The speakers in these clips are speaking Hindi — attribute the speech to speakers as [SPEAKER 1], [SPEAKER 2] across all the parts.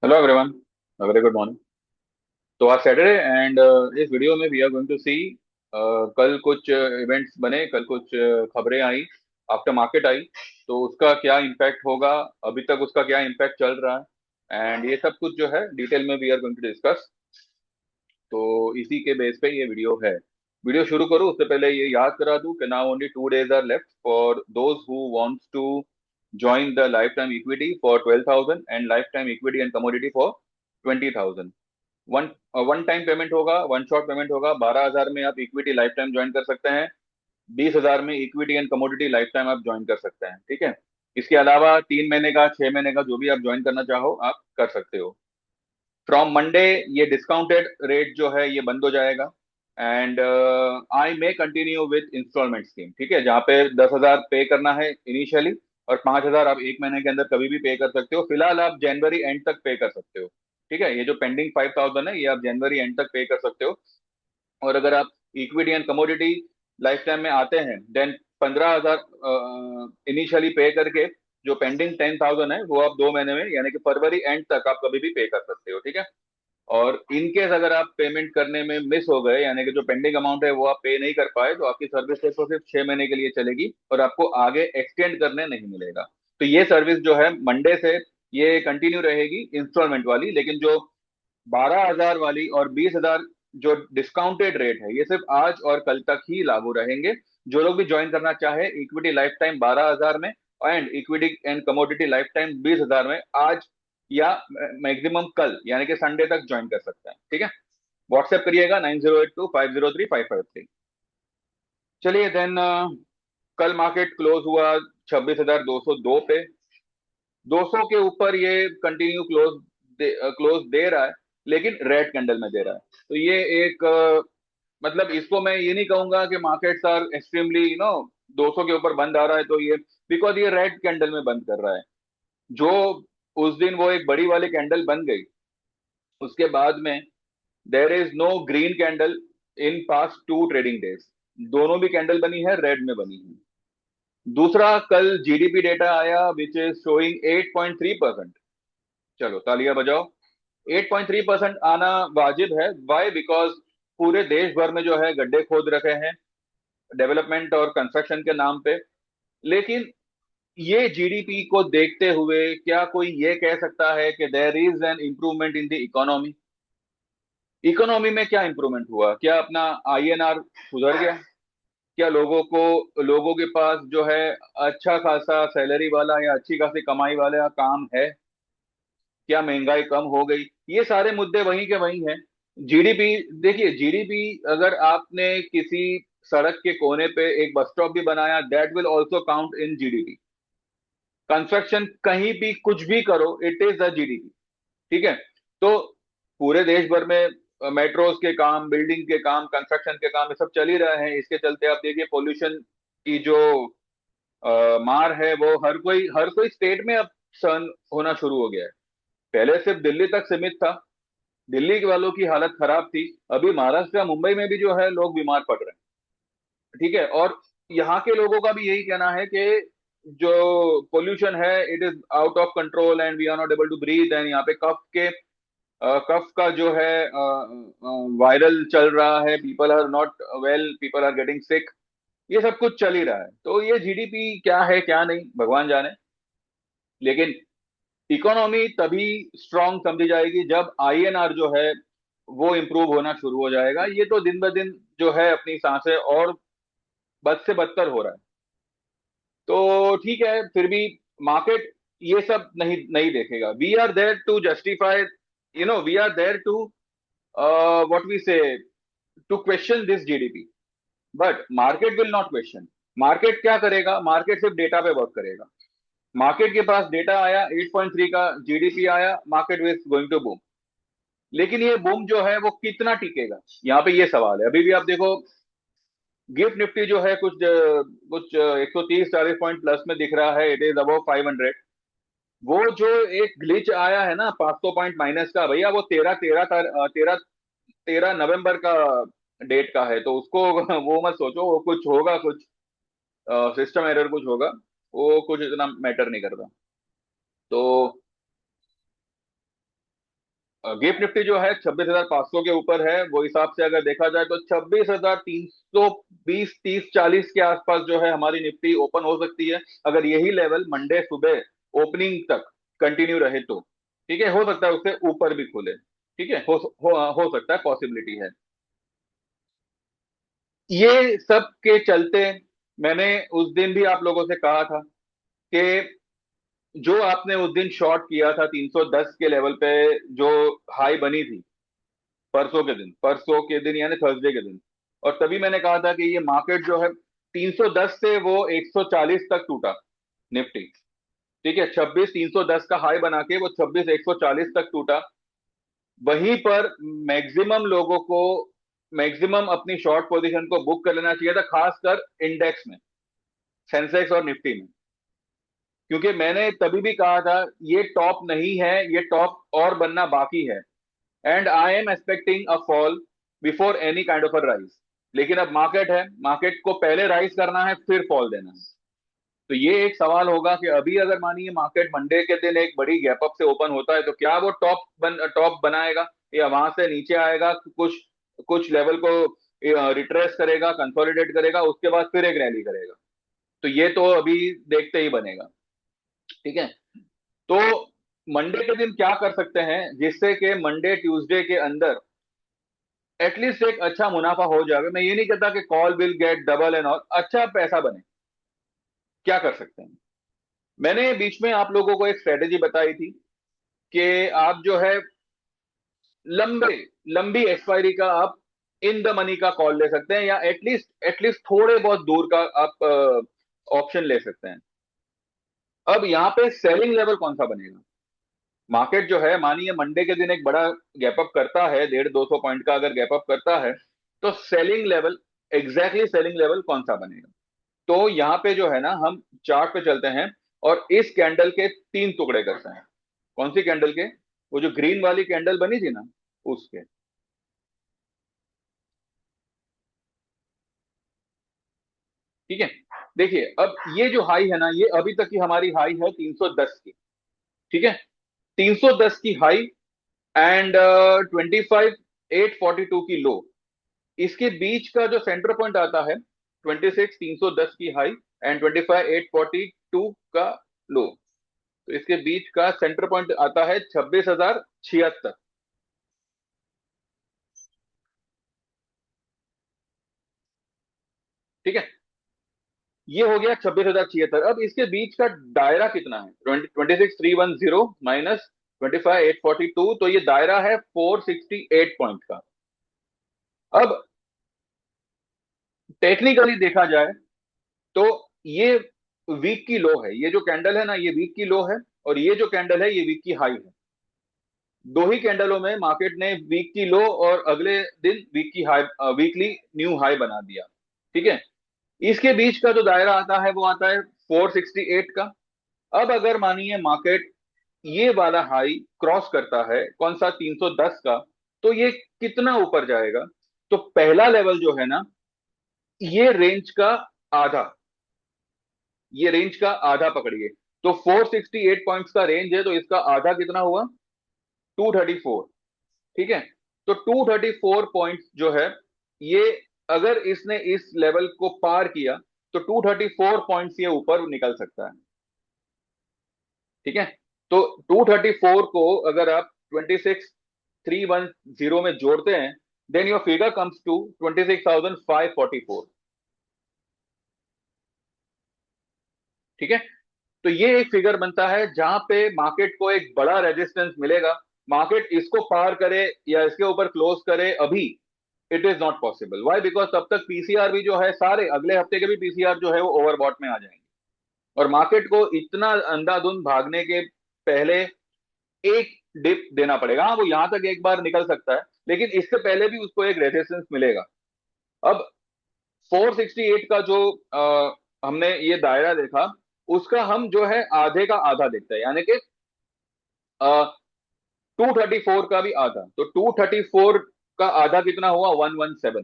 [SPEAKER 1] Hello everyone, very good morning. तो आज सैटरडे एंड इस वीडियो में वी आर गोइंग टू सी कल कुछ इवेंट्स बने, कल कुछ खबरें आई, आफ्टर मार्केट आई। तो उसका क्या इम्पैक्ट होगा, अभी तक उसका क्या इम्पैक्ट चल रहा है, एंड ये सब कुछ जो है डिटेल में we are going to discuss. तो इसी के बेस पे ये वीडियो है। वीडियो शुरू करूँ उससे पहले ये याद करा दूं कि now only 2 days are left for those who wants to join the lifetime equity for 12,000 and lifetime equity and commodity for 20,000। One one time payment होगा, वन शॉट पेमेंट होगा। 12,000 में आप इक्विटी लाइफ टाइम ज्वाइन कर सकते हैं। 20,000 में equity and commodity life time आप ज्वाइन कर सकते हैं। ठीक है। इसके अलावा 3 महीने का, 6 महीने का, जो भी आप ज्वाइन करना चाहो आप कर सकते हो। फ्रॉम मंडे ये डिस्काउंटेड रेट जो है ये बंद हो जाएगा। And I may continue with instalment scheme. ठीक है, जहाँ पे 10,000 पे करना है इनिशियली, और 5,000 आप एक महीने के अंदर कभी भी पे कर सकते हो। फिलहाल आप जनवरी एंड तक पे कर सकते हो। ठीक है, ये जो पेंडिंग 5,000 है ये आप जनवरी एंड तक पे कर सकते हो। और अगर आप equity and commodity life time में आते हैं देन 15,000 इनिशियली पे करके जो पेंडिंग 10,000 है वो आप 2 महीने में यानी कि फरवरी एंड तक आप कभी भी पे कर सकते हो। ठीक है। और इन केस अगर आप पेमेंट करने में मिस हो गए, यानी कि जो पेंडिंग अमाउंट है वो आप पे नहीं कर पाए, तो आपकी सर्विस तो सिर्फ 6 महीने के लिए चलेगी और आपको आगे एक्सटेंड करने नहीं मिलेगा। तो ये सर्विस जो है मंडे से ये कंटिन्यू रहेगी इंस्टॉलमेंट वाली। लेकिन जो 12,000 वाली और 20,000 जो डिस्काउंटेड रेट है ये सिर्फ आज और कल तक ही लागू रहेंगे। जो लोग भी ज्वाइन करना चाहे इक्विटी लाइफ टाइम 12,000 में and equity and commodity life time 20,000 में, आज या मैक्सिमम कल यानी कि संडे तक ज्वाइन कर सकते हैं। ठीक है। व्हाट्सएप करिएगा 9082503553। चलिए देन, कल मार्केट क्लोज हुआ 26,202 पे। 200 के ऊपर ये कंटिन्यू क्लोज दे रहा है, लेकिन रेड कैंडल में दे रहा है। तो ये एक मतलब इसको मैं ये नहीं कहूंगा कि मार्केट्स आर एक्सट्रीमली 200 के ऊपर बंद आ रहा है तो ये, बिकॉज ये रेड कैंडल में बंद कर रहा है। जो उस दिन वो एक बड़ी वाली कैंडल बन गई, उसके बाद में there is no green candle in past 2 trading days. दोनों भी कैंडल बनी है, रेड में बनी है। दूसरा, कल जीडीपी डेटा आया विच इज शोइंग 8.3%। चलो तालियां बजाओ। 8.3% आना वाजिब है। वाई? बिकॉज पूरे देश भर में जो है गड्ढे खोद रखे हैं डेवलपमेंट और कंस्ट्रक्शन के नाम पे। लेकिन ये जीडीपी को देखते हुए क्या कोई ये कह सकता है कि there is an improvement in the economy? Economy में क्या इंप्रूवमेंट हुआ? क्या अपना आईएनआर सुधर गया? क्या लोगों के पास जो है अच्छा खासा सैलरी वाला या अच्छी खासी कमाई वाला काम है? क्या महंगाई कम हो गई? ये सारे मुद्दे वहीं के वहीं हैं। जीडीपी, देखिए जीडीपी, अगर आपने किसी सड़क के कोने पे एक बस स्टॉप भी बनाया that will also count in GDP. Construction कहीं भी कुछ भी करो इट इज द जीडीपी। ठीक है। तो पूरे देश भर में मेट्रोज के काम, बिल्डिंग के काम, कंस्ट्रक्शन के काम ये सब चल ही रहे हैं। इसके चलते आप देखिए पोल्यूशन की जो मार है वो हर कोई स्टेट में अब सहन होना शुरू हो गया है। पहले सिर्फ दिल्ली तक सीमित था, दिल्ली के वालों की हालत खराब थी। अभी महाराष्ट्र या मुंबई में भी जो है लोग बीमार पड़ रहे हैं। ठीक है। और यहाँ के लोगों का भी यही कहना है कि जो पोल्यूशन है it is out of control and we are not able to breathe. And यहाँ पे कफ का जो है वायरल चल रहा है। People are not well, people are getting sick. ये सब कुछ चल ही रहा है। तो ये जीडीपी क्या है क्या नहीं भगवान जाने। लेकिन इकोनॉमी तभी स्ट्रांग समझी जाएगी जब आईएनआर जो है वो इंप्रूव होना शुरू हो जाएगा। ये तो दिन ब दिन जो है अपनी सांसें और बद से बदतर हो रहा है। तो ठीक है, फिर भी मार्केट ये सब नहीं नहीं देखेगा। We are there to justify, we are there to what we say, to question this GDP, but market will not question. Market क्या करेगा? मार्केट सिर्फ डेटा पे वर्क करेगा। मार्केट के पास डेटा आया 8.3 का जीडीपी आया, market is going to boom. लेकिन ये बूम जो है वो कितना टिकेगा, यहाँ पे ये सवाल है। अभी भी आप देखो गिफ्ट निफ्टी जो है कुछ 130-40 पॉइंट प्लस में दिख रहा है, इट इज अबव 500। वो जो एक ग्लिच आया है ना 500 पॉइंट माइनस का, भैया वो 13 नवंबर का डेट का है। तो उसको वो मत सोचो वो कुछ होगा, कुछ सिस्टम एरर कुछ होगा। वो कुछ इतना मैटर नहीं करता। तो गिफ्ट निफ्टी जो है 26,500 के ऊपर है, वो हिसाब से अगर देखा जाए तो 26,320, 30, 40 के आसपास जो है हमारी निफ्टी ओपन हो सकती है, अगर यही लेवल मंडे सुबह ओपनिंग तक कंटिन्यू रहे तो। ठीक है, हो सकता है उससे ऊपर भी खुले। ठीक है, हो सकता है, पॉसिबिलिटी है। ये सब के चलते मैंने उस दिन भी आप लोगों से कहा था कि जो आपने उस दिन शॉर्ट किया था 310 के लेवल पे, जो हाई बनी थी परसों के दिन यानी थर्सडे के दिन, और तभी मैंने कहा था कि ये मार्केट जो है 310 से वो 140 तक टूटा निफ्टी। ठीक है, 26,310 का हाई बना के वो 26,140 तक टूटा। वहीं पर मैक्सिमम लोगों को, मैक्सिमम अपनी शॉर्ट पोजीशन को बुक कर लेना चाहिए था, खासकर इंडेक्स में, सेंसेक्स और निफ्टी में। क्योंकि मैंने तभी भी कहा था ये टॉप नहीं है, ये टॉप और बनना बाकी है, and I am expecting a fall before any kind of a rise. लेकिन अब मार्केट है, मार्केट को पहले राइज करना है फिर फॉल देना है। तो ये एक सवाल होगा कि अभी अगर मानिए मार्केट मंडे के दिन एक बड़ी गैप अप से ओपन होता है तो क्या वो टॉप बनाएगा, या वहां से नीचे आएगा, कुछ कुछ लेवल को रिट्रेस करेगा, कंसोलिडेट करेगा, उसके बाद फिर एक रैली करेगा। तो ये तो अभी देखते ही बनेगा। ठीक है, तो मंडे के दिन क्या कर सकते हैं जिससे कि मंडे ट्यूसडे के अंदर एटलीस्ट एक अच्छा मुनाफा हो जाए। मैं ये नहीं कहता कि call will get double and all, अच्छा पैसा बने। क्या कर सकते हैं, मैंने बीच में आप लोगों को एक स्ट्रेटेजी बताई थी कि आप जो है लंबे लंबी एक्सपायरी का आप इन द मनी का कॉल ले सकते हैं, या एटलीस्ट थोड़े बहुत दूर का आप ऑप्शन ले सकते हैं। अब यहाँ पे सेलिंग लेवल कौन सा बनेगा? मार्केट जो है मानिए मंडे के दिन एक बड़ा गैप अप करता है, 150-200 पॉइंट का अगर गैप अप करता है, तो selling level, exactly selling level कौन सा बनेगा? तो यहाँ पे जो है ना, हम चार्ट पे चलते हैं और इस कैंडल के तीन टुकड़े करते हैं। कौन सी कैंडल के? वो जो ग्रीन वाली कैंडल बनी थी ना, उसके। ठीक है, देखिए अब ये जो हाई है ना, ये अभी तक की हमारी हाई है 310 की। ठीक है, 310 की हाई एंड 25,842 की लो। इसके बीच का जो सेंटर पॉइंट आता है 26,310 की हाई एंड 25,842 का लो, तो इसके बीच का सेंटर पॉइंट आता है 26,076। ठीक है, ये हो गया 26,076। अब इसके बीच का दायरा कितना है? 26,310 माइनस 25,842, तो ये दायरा है 468 पॉइंट का। अब टेक्निकली देखा जाए तो ये वीक की लो है, ये जो कैंडल है ना ये वीक की लो है, और ये जो कैंडल है ये वीक की हाई है। दो ही कैंडलों में मार्केट ने वीक की लो और अगले दिन वीक की हाई, वीकली न्यू हाई बना दिया। ठीक है, इसके बीच का जो दायरा आता है वो आता है 468 का। अब अगर मानिए मार्केट ये वाला हाई क्रॉस करता है, कौन सा? 310 का, तो ये कितना ऊपर जाएगा? तो पहला लेवल जो है ना, ये रेंज का आधा, ये रेंज का आधा पकड़िए। तो 468 पॉइंट्स का रेंज है, तो इसका आधा कितना हुआ? 234। ठीक है, तो 234 पॉइंट्स जो है ये, अगर इसने इस लेवल को पार किया तो 234 पॉइंट्स ये ऊपर निकल सकता है। ठीक है, तो 234 को अगर आप 26,310 में जोड़ते हैं, then your figure comes to 26,544। ठीक है, तो ये एक फिगर बनता है जहां पे मार्केट को एक बड़ा रेजिस्टेंस मिलेगा। मार्केट इसको पार करे या इसके ऊपर क्लोज करे अभी, it is not possible. Why? Because तब तक पीसीआर भी जो है, सारे अगले हफ्ते के भी पीसीआर जो है वो ओवरबॉट में आ जाएंगे, और मार्केट को इतना अंधाधुंध भागने के पहले एक डिप देना पड़ेगा। हाँ, वो यहां तक एक बार निकल सकता है, लेकिन इससे पहले भी उसको एक रेजिस्टेंस मिलेगा। अब 468 का जो हमने ये दायरा देखा, उसका हम जो है आधे का आधा देखते हैं, यानी कि 234 का भी आधा। तो 234 का आधा कितना हुआ? 117।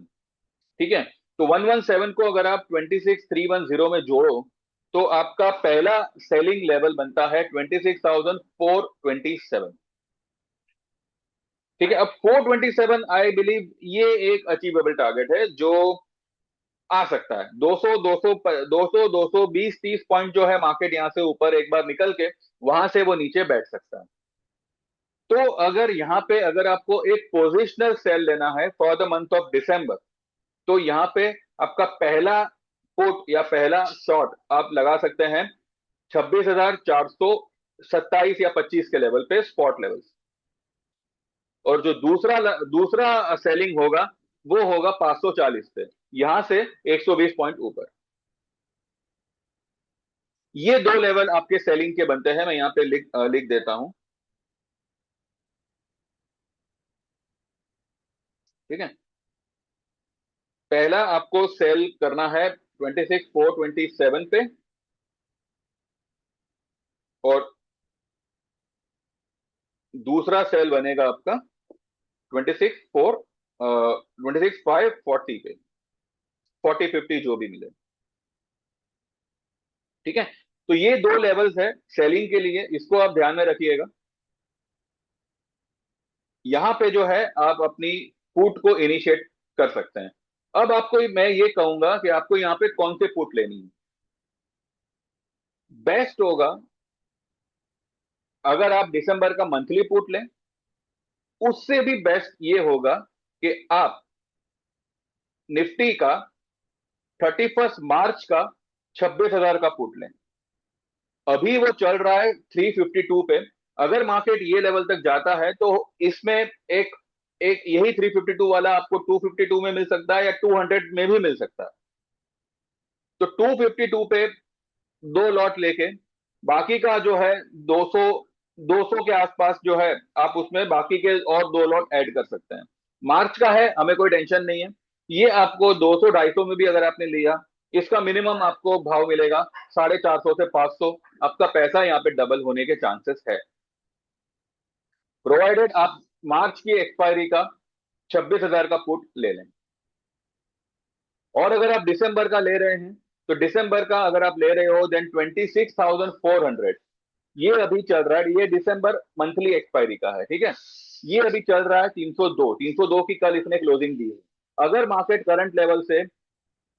[SPEAKER 1] ठीक है, तो 117 को अगर आप 26,310 में जोड़ो तो आपका पहला सेलिंग लेवल बनता है 26,427। ठीक है, अब 427 आई बिलीव ये एक अचीवेबल टारगेट है जो आ सकता है। 200 200 200 220 30 पॉइंट जो है मार्केट यहां से ऊपर एक बार निकल के वहां से वो नीचे बैठ सकता है। तो अगर यहाँ पे अगर आपको एक पोजिशनल सेल लेना है for the month of December, तो यहाँ पे आपका पहला पुट या पहला शॉट आप लगा सकते हैं 26,427 या 25 के लेवल पे, स्पॉट लेवल। और जो दूसरा दूसरा सेलिंग होगा वो होगा 540 पे, यहां से 120 पॉइंट ऊपर। ये दो लेवल आपके सेलिंग के बनते हैं, मैं यहां पे लिख देता हूं। ठीक है, पहला आपको सेल करना है 26,427 पे, और दूसरा सेल बनेगा आपका 26,540 पे, 40 50 जो भी मिले। ठीक है, तो ये दो लेवल्स है सेलिंग के लिए, इसको आप ध्यान में रखिएगा। यहां पे जो है आप अपनी पुट को इनिशिएट कर सकते हैं। अब आपको मैं ये कहूंगा कि आपको यहां पे कौन से पुट लेनी है। बेस्ट होगा अगर आप दिसंबर का मंथली पुट लें। उससे भी बेस्ट ये होगा कि आप निफ्टी का 31 मार्च का 26,000 का पुट लें। अभी वो चल रहा है 352 पे। अगर मार्केट ये लेवल तक जाता है तो इसमें एक एक यही 352 वाला आपको 252 में मिल सकता है या 200 में भी मिल सकता है। तो 252 पे दो लॉट लेके बाकी का जो है 200 200 के आसपास जो है आप उसमें बाकी के और दो लॉट ऐड कर सकते हैं। मार्च का है, हमें कोई टेंशन नहीं है। ये आपको 200 250 में भी अगर आपने लिया, इसका मिनिमम आपको भाव मिलेगा 450 से 500। आपका पैसा यहाँ पे डबल होने के चांसेस है, प्रोवाइडेड आप मार्च की एक्सपायरी का 26,000 का पुट ले लें। और अगर आप दिसंबर का ले रहे हैं तो दिसंबर का अगर आप ले रहे हो देन 26,400, ये अभी चल रहा है, ये दिसंबर मंथली एक्सपायरी का है। ठीक है, ये अभी चल रहा है 302 की कल इसने क्लोजिंग दी है। अगर मार्केट करंट लेवल से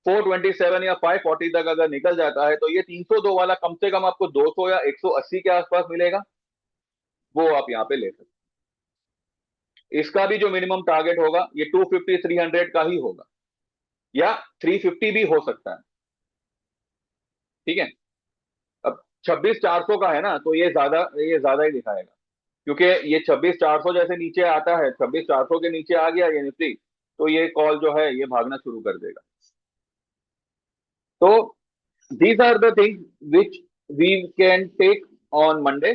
[SPEAKER 1] 427 या 540 तक अगर निकल जाता है तो ये 302 वाला कम से कम आपको 200 या 180 के आसपास मिलेगा, वो आप यहाँ पे ले सकते हैं। इसका भी जो मिनिमम टारगेट होगा ये 250 300 का ही होगा, या 350 भी हो सकता है। ठीक है, अब 26,400 का है ना, तो ये ज्यादा ही दिखाएगा, क्योंकि ये 26,400 जैसे नीचे आता है, 26,400 के नीचे आ गया ये निफ्टी, तो ये कॉल जो है ये भागना शुरू कर देगा। तो these are the things which we can take on Monday.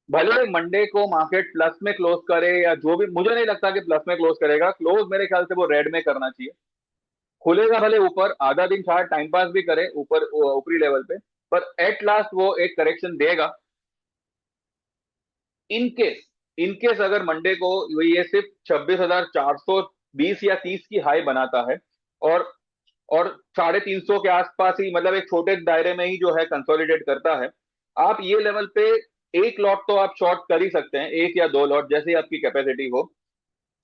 [SPEAKER 1] भले मंडे को मार्केट प्लस में क्लोज करे या जो भी, मुझे नहीं लगता कि प्लस में क्लोज करेगा। क्लोज मेरे ख्याल से वो रेड में करना चाहिए। खुलेगा भले ऊपर, आधा दिन शायद टाइम पास भी करे ऊपर ऊपरी लेवल पे, पर एट लास्ट वो एक करेक्शन देगा। इनकेस इनकेस अगर मंडे को ये सिर्फ 26,420 या 30 की हाई बनाता है, और और 350 के आसपास ही, मतलब एक छोटे दायरे में ही जो है कंसोलिडेट करता है, आप ये लेवल पे एक लॉट तो आप शॉर्ट कर ही सकते हैं, एक या दो लॉट जैसे आपकी कैपेसिटी हो।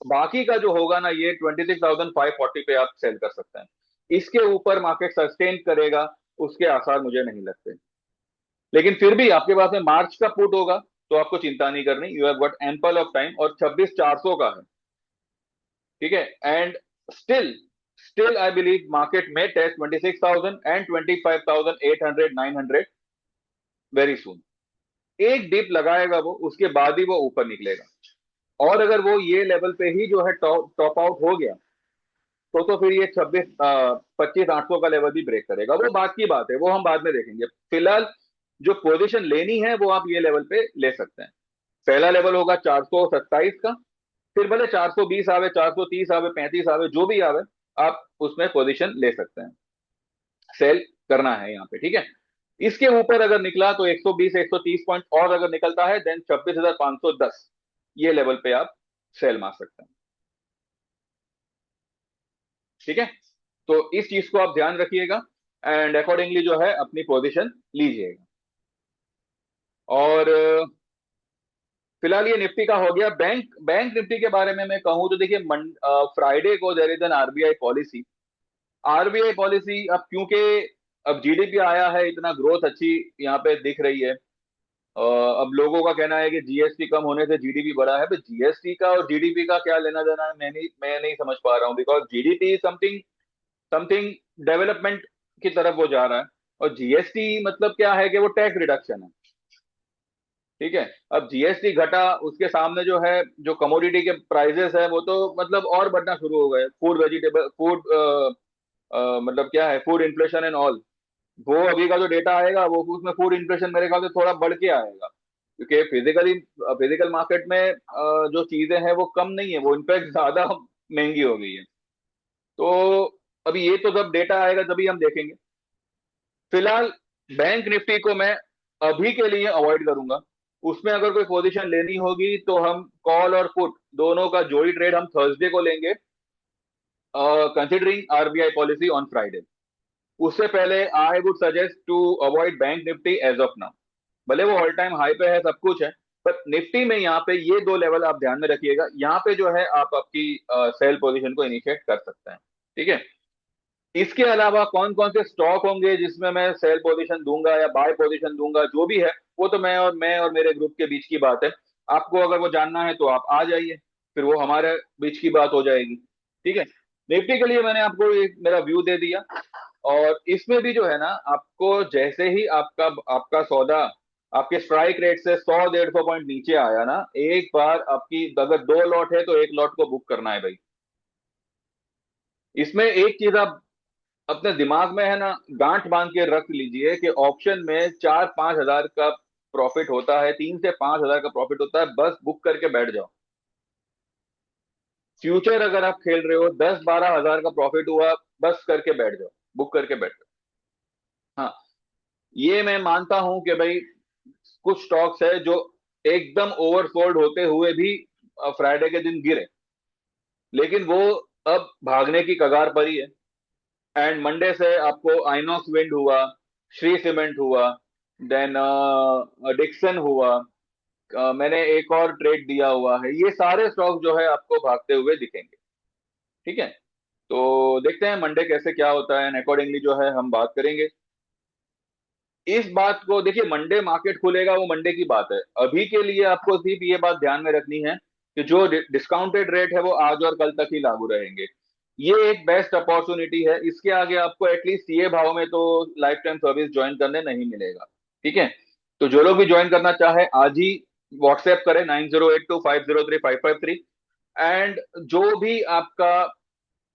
[SPEAKER 1] बाकी का जो होगा ना, ये 26,540 पे आप सेल कर सकते हैं। इसके ऊपर मार्केट सस्टेन करेगा उसके आसार मुझे नहीं लगते। लेकिन फिर भी आपके पास में मार्च का पुट होगा तो आपको चिंता नहीं करनी, you have got ample of time, और 26,400 का है। ठीक है, and still still I believe market में टेस्ट 26,000 एंड 25,800 900 वेरी सुन। एक डिप लगाएगा वो, उसके बाद ही वो ऊपर निकलेगा। और अगर वो ये लेवल पे ही जो है टॉप आउट हो गया, तो फिर ये 25,800 का लेवल भी ब्रेक करेगा। वो बात की बात है, वो हम बाद में देखेंगे। फिलहाल जो पोजीशन लेनी है वो आप ये लेवल पे ले सकते हैं। पहला लेवल होगा 427 का, फिर भले 420 आवे, 430 आवे, 35 आवे, जो भी आवे, आप उसमें पोजीशन ले सकते हैं। सेल करना है यहाँ पे। ठीक है, इसके ऊपर अगर निकला तो 120 130 पॉइंट और अगर निकलता है देन 26,510 ये लेवल पे आप सेल मार सकते हैं। ठीक है, तो इस चीज को आप ध्यान रखिएगा एंड अकॉर्डिंगली जो है अपनी पोजीशन लीजिएगा। और फिलहाल ये निफ्टी का हो गया। बैंक बैंक निफ्टी के बारे में मैं कहूँ तो देखिए, फ्राइडे को there is an RBI policy. RBI policy अब क्योंकि अब जीडीपी आया है, इतना ग्रोथ अच्छी यहाँ पे दिख रही है। अब लोगों का कहना है कि जीएसटी कम होने से जीडीपी बढ़ा है, पर जीएसटी का और जीडीपी का क्या लेना देना है, मैं नहीं समझ पा रहा हूँ। Because GDP something something development की तरफ वो जा रहा है, और जीएसटी मतलब क्या है कि वो टैक्स रिडक्शन है। ठीक है। अब जीएसटी घटा, उसके सामने जो है, जो कमोडिटी के प्राइसेस है वो तो मतलब और बढ़ना शुरू हो गए। फूड वेजिटेबल फूड मतलब क्या है, फूड इन्फ्लेशन एंड ऑल। वो अभी का जो डेटा आएगा वो उसमें फूड इन्फ्लेशन मेरे ख्याल से थोड़ा बढ़ के आएगा, क्योंकि फिजिकल मार्केट में जो चीजें हैं वो कम नहीं है, वो इनफैक्ट ज्यादा महंगी हो गई है। तो अभी ये तो जब डेटा आएगा तभी हम देखेंगे। फिलहाल बैंक निफ्टी को मैं अभी के लिए अवॉइड करूंगा। उसमें अगर कोई पोजीशन लेनी होगी तो हम कॉल और पुट दोनों का जोड़ी ट्रेड हम थर्सडे को लेंगे, considering RBI policy on Friday. उससे पहले I would suggest to avoid bank Nifty as of now. भले वो ऑल टाइम हाई पे है, सब कुछ है, पर निफ्टी में यहाँ पे ये दो लेवल आप ध्यान में रखिएगा। यहाँ पे जो है आप आपकी सेल पोजीशन को इनिशिएट कर सकते हैं। ठीक है। इसके अलावा कौन कौन से स्टॉक होंगे जिसमें मैं सेल पोजीशन दूंगा या बाय पोजीशन दूंगा, जो भी है वो तो मैं और मेरे ग्रुप के बीच की बात है। आपको अगर वो जानना है तो आप आ जाइए, फिर वो हमारे बीच की बात हो जाएगी। ठीक है। निफ्टी के लिए मैंने आपको एक मेरा व्यू दे दिया। और इसमें भी जो है ना, आपको जैसे ही आपका आपका सौदा आपके स्ट्राइक रेट से 100-150 पॉइंट नीचे आया ना, एक बार आपकी अगर दो लॉट है तो एक लॉट को बुक करना है भाई। इसमें एक चीज आप अपने दिमाग में है ना, गांठ बांध के रख लीजिए कि ऑप्शन में 4-5 हजार का प्रॉफिट होता है, 3 से 5 हजार का प्रॉफिट होता है, बस बुक करके बैठ जाओ। फ्यूचर अगर आप खेल रहे हो, 10-12 हजार का प्रॉफिट हुआ, बस करके बैठ जाओ, बुक करके बैठ जाओ। हाँ, ये मैं मानता हूं कि भाई कुछ स्टॉक्स है जो एकदम ओवरसोल्ड होते हुए भी फ्राइडे के दिन गिरे, लेकिन वो अब भागने की कगार पर ही है। एंड मंडे से आपको आइनॉक्स विंड हुआ, श्री सीमेंट हुआ, देन डिक्सन हुआ, मैंने एक और ट्रेड दिया हुआ है, ये सारे स्टॉक जो है आपको भागते हुए दिखेंगे। ठीक है। तो देखते हैं मंडे कैसे क्या होता है, एंड अकॉर्डिंगली जो है हम बात करेंगे। इस बात को देखिए, मंडे मार्केट खुलेगा वो मंडे की बात है। अभी के लिए आपको सिर्फ ये बात ध्यान में रखनी है कि जो डिस्काउंटेड रेट है वो आज और कल तक ही लागू रहेंगे। ये एक बेस्ट अपॉर्चुनिटी है, इसके आगे आपको एटलीस्ट ये भाव में तो लाइफ टाइम सर्विस ज्वाइन करने नहीं मिलेगा। ठीक है। तो जो लोग भी ज्वाइन करना चाहे आज ही व्हाट्सएप करें 9082503553। एंड जो भी आपका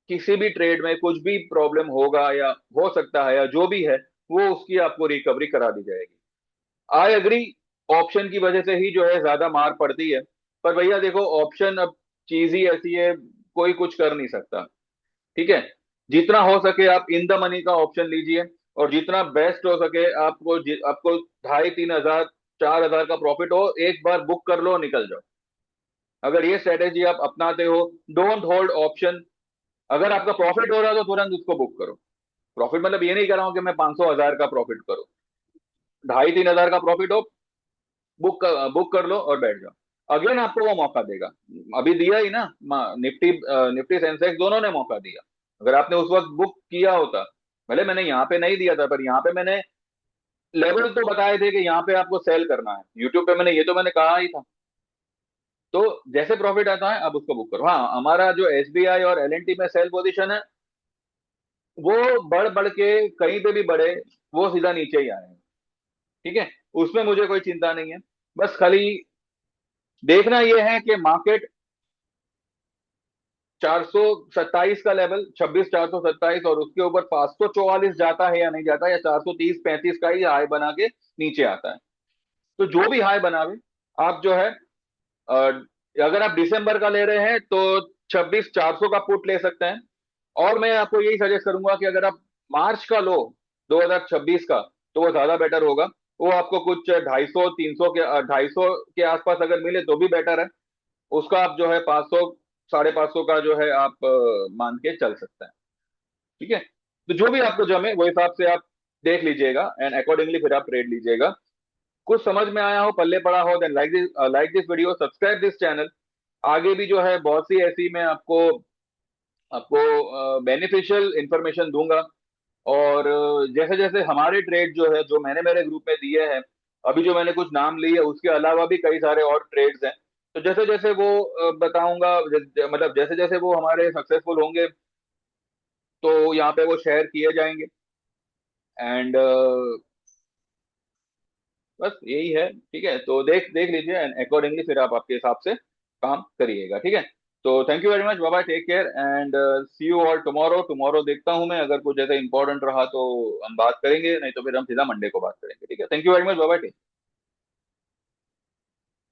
[SPEAKER 1] किसी भी ट्रेड में कुछ भी प्रॉब्लम होगा या हो सकता है या जो भी है, वो उसकी आपको रिकवरी करा दी जाएगी। आई एग्री, ऑप्शन की वजह से ही जो है ज्यादा मार पड़ती है। पर भैया देखो, ऑप्शन अब चीज ही ऐसी है, कोई कुछ कर नहीं सकता। ठीक है। जितना हो सके आप इन द मनी का ऑप्शन लीजिए, और जितना बेस्ट हो सके आपको 2500-3000 4000 का प्रॉफिट हो, एक बार बुक कर लो, निकल जाओ। अगर ये स्ट्रेटेजी आप अपनाते हो, डोंट होल्ड ऑप्शन। अगर आपका प्रॉफिट हो रहा है तो तुरंत उसको बुक करो। प्रॉफिट मतलब ये नहीं कर रहा हूं कि मैं 500 1000 का प्रॉफिट करूं, 2500-3000 का प्रॉफिट हो, बुक कर लो और बैठ जाओ। अगेन आपको वो मौका देगा, अभी दिया ही ना। निफ्टी निफ्टी सेंसेक्स दोनों ने मौका दिया। अगर आपने उस वक्त बुक किया होता, भले मैंने यहाँ पे नहीं दिया था, पर यहाँ पे मैंने लेवल तो बताए थे कि यहाँ पे आपको सेल करना है, यूट्यूब पे मैंने कहा ही था। तो जैसे प्रॉफिट आता है अब उसको बुक करो। हाँ, हमारा जो एसबीआई और एलएनटी में सेल पोजीशन है, वो बढ़ बढ़ के कहीं पे भी बढ़े, वो सीधा नीचे ही आए हैं। ठीक है। उसमें मुझे कोई चिंता नहीं है। बस खाली देखना यह है कि मार्केट 427 का लेवल, 26,427, और उसके ऊपर 544 जाता है या नहीं जाता, या 430-35 का ही हाई बना के नीचे आता है। तो जो भी हाई बनावे, आप जो है अगर आप दिसंबर का ले रहे हैं तो 26,400 का पुट ले सकते हैं। और मैं आपको यही सजेस्ट करूंगा कि अगर आप मार्च का लो, 2026 का, तो वो ज्यादा बेटर होगा। वो आपको कुछ 250-300 के 250 के आसपास अगर मिले तो भी बेटर है। उसका आप जो है 500 550 का जो है आप मान के चल सकते हैं। ठीक है। तो जो भी आपको जमे वो हिसाब से आप देख लीजिएगा, एंड अकॉर्डिंगली फिर आप ट्रेड लीजिएगा। कुछ समझ में आया हो, पल्ले पड़ा हो, then like this video, subscribe this channel. आगे भी जो है बहुत सी ऐसी मैं आपको आपको बेनिफिशियल इंफॉर्मेशन दूंगा। और जैसे जैसे हमारे ट्रेड जो है, जो मैंने मेरे ग्रुप में दिए हैं, अभी जो मैंने कुछ नाम लिए, उसके अलावा भी कई सारे और ट्रेड्स हैं। तो जैसे जैसे वो बताऊंगा, मतलब जैसे जैसे वो हमारे सक्सेसफुल होंगे, तो यहाँ पे वो शेयर किए जाएंगे। एंड बस यही है, ठीक है। तो देख देख लीजिए, एंड अकॉर्डिंगली फिर आप आपके हिसाब से काम करिएगा, ठीक है। तो thank you very much, bye bye, take care, and see you all tomorrow. Tomorrow देखता हूँ मैं, अगर कुछ ऐसा इंपॉर्टेंट रहा तो हम बात करेंगे, नहीं तो फिर हम सीधा मंडे को बात करेंगे, ठीक है। Thank you very much, bye bye.